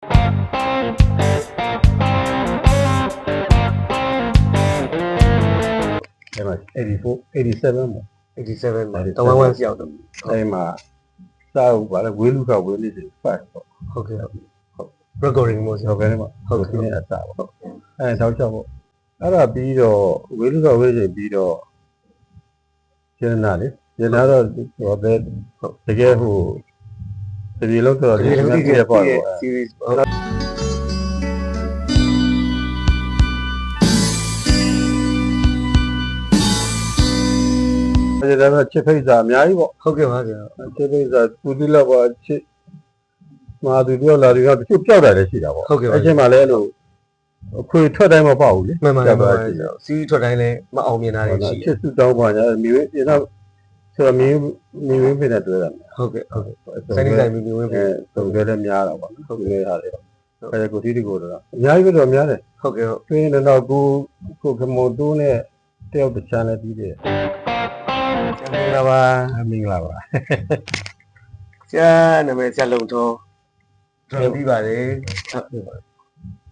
အဲ့မှာ84 87ပေါ့87မှာတဝမ်းဝမ်းပြောက်တော့ အဲ့မှာစာအုပ်ပါလေဝေလူကဝေလေးတွေဖတ်ပေါ့ ဟုတ်ကဲ့ဟုတ် recording မို့ ဟုတ်ကဲ့မှာဟုတ်ကဲ့အစားပေါ့အဲ့တောက်ချောက်ပေါ့အဲ့ဒါပြီးတော့ဝေလူကဝေလေးပြီးတော့ကျန်တာလေကျန်တာတော့ဟိုပဲတကယ်ဟိုဒီလောက်တော့ဒီလိုကြည့်ရပါတော့ series အဲ့ဒါတော့ချစ်ဖိတ်စာအများကြီးပေါ့ ဟုတ်ကဲ့ပါဗျာ ချစ်ဖိတ်စာပူတိလောက်ပါချစ်မာသူပြောလာတွေကတချို့ပျောက်တာလည်းရှိတာပေါ့အဲ့ချိန်မှာလည်းအဲ့လိုခွေထွက်တိုင်းမပေါ့ဘူးလေ မှန်ပါပါစီးထွက်တိုင်းလည်းမအောင်မြင်တာတွေရှိ ချစ်စုတောင်းပါညာမြေဝင်းဒီတော့ဆိုတော့မြေဝင်းဖိနေတွေ့တာ ဟုတ်ကဲ့ဟုတ်ကဲ့စိုင်းနေတိုင်းမြေဝင်းပဲ သုံးကြလည်းများတာပေါ့ဟုတ်ကဲ့ဟာလေအဲ့ဒါကိုတီးတီကိုတော့အများကြီးပဲတော့များတယ် ဟုတ်ကဲ့ဟုတ် တွင်းတော့ကိုခမိုတိုးနဲ့တယောက်တစ်ချမ်းလည်းပြီးတယ် ကျန်လာပါ မင်္ဂလာပါ ကျန်နာမည်ကျလုံတော်ဒရမ်ပြီးပါတယ်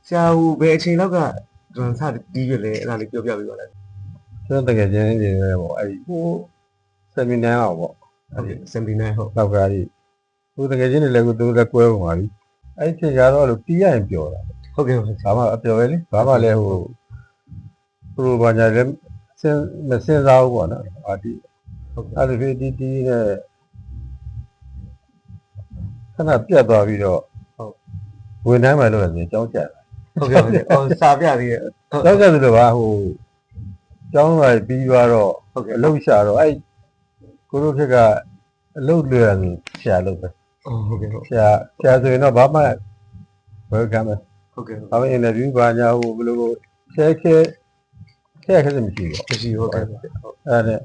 ဆရာဟူဘယ်အချိန်လောက်ကဒရမ်စတီးရလဲအဲ့ဒါလေးပြောပြပေးပါလား ကျွန်တော်တကယ်ချင်းနေပဲပေါ့အဲ့ဒီဟိုဆယ်မီနန်းအောင်ပေါ့ ဟုတ်ကဲ့79ဟုတ် နောက်ကကြီးဟိုတကယ်ချင်းနေလည်းကိုသူလည်းကွဲပုံပါပြီအဲ့ဒီချိန်ကျတော့လို့တီးရရင်ပျော်တာ ဟုတ်ကဲ့ဟုတ် ဘာမှအပျော်ပဲလေဘာမှလည်းဟိုသူတို့ဘာညာလည်းမစင်စားဘူးပေါ့နော်အာဒီအဲ့ဒီတီးနဲ့ခဏပြတ်သွားပြီးတော့ဝင်တိုင်းမှလို့လည်းကြောင်းကြတယ် ဟုတ်ကဲ့ဟုတ်ကဲ့အော်စာပြသေးရဲ့ ကြောင်းကြတယ်လို့ပါဟိုကျောင်းလာပြီးသွားတော့ ဟုတ်ကဲ့ အလုပ်ရှာတော့အဲ့ကိုတို့ခက်ကအလုပ်လွယ်ဆရာလုပ်ပဲ ဟုတ်ကဲ့ဟုတ် ဆရာဆိုရင်တော့ဘာမှဘယ်ကမ်းမ ဟုတ်ကဲ့ ဘာမှအင်တာဗျူးဘာညာဟိုဘယ်လိုခဲစမရှိဘူး မရှိဟုတ်ကဲ့ အဲ့ဒါ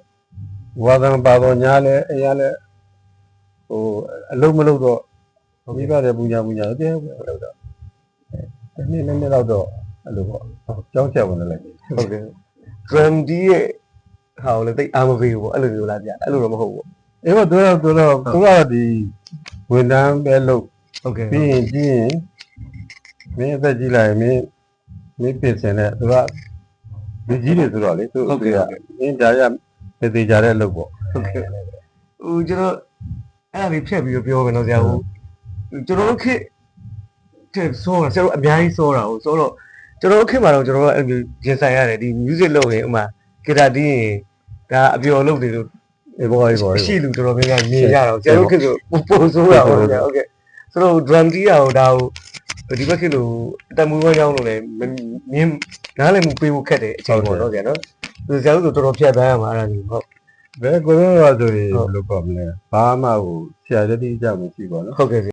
ဝါသံပါတော်ညာလဲအရာလဲဟိုအလုံးမလုံးတော့မိဘတဲ့ပူညာတော့တဲဟုတ်တော့နည်းတော့အဲ့လိုပေါ့ကျောင်းချက်ဝင်လိုက် ဟုတ်ကဲ့ drum D ရဲ့ဟာကိုလည်းတိတ်အားမပေးဘူးပေါ့အဲ့လိုမျိုးလားဗျအဲ့လိုတော့မဟုတ်ဘူး အေးတော့သူကဒီဝန်ထမ်းပဲလုပ် ဟုတ်ကဲ့ ပြီးရင်မင်းအသက်ကြီးလာရင်မင်းပြင်ဆင်တဲ့သူကဒီကြီးတွေဆိုတော့လေသူမင်းကြားရမသေးကြတဲ့အလုပ်ပေါ့ ဟုတ်ကဲ့ဟိုကျွန်တော်အဲ့ဒါလေးဖြတ်ပြီးတော့ပြောမယ်နော်ဆရာဟိုကျွန်တော်တို့ခေတ်တဲ့ဆောတာဆရာတို့အများကြီးဆောတာဟိုဆောတော့ကျွန်တော်တို့ခေတ်မှာတော့ကျွန်တော်တို့အဲ့လိုရင်ဆိုင်ရတယ်ဒီ music လုပ်ရင်ဥမာဂီတာတီးရင်ဒါအပျော်လုပ်တယ်လို့ အေးဘောအေးဘော ရှိလူတော်တော်များများမြင်ကြတော့ဆရာတို့ခေတ်ဆိုပို့ဆိုးတာဟုတ်ကဲ့ဟုတ်ကဲ့ဆိုတော့ drum တီးတာဟိုဒါဟိုဒီဘက်ခေတ်လိုအတမူဝမ်းကြောင်းလို့လည်းမြင်နားလည်မှုပေးဖို့ခက်တယ်အချိန်ပေါ့နော်ဆရာနော်သူဆရာတို့ဆိုတော်တော်ဖြတ်ပန်းရမှာအဲ့ဒါမျိုးဟုတ် ဘယ်ကိုတော့ဆိုရင်ဘယ်လိုပေါ့မလဲဘာမှဟိုဆရာတတိအကြမရှိပါတော့ ဟုတ်ကဲ့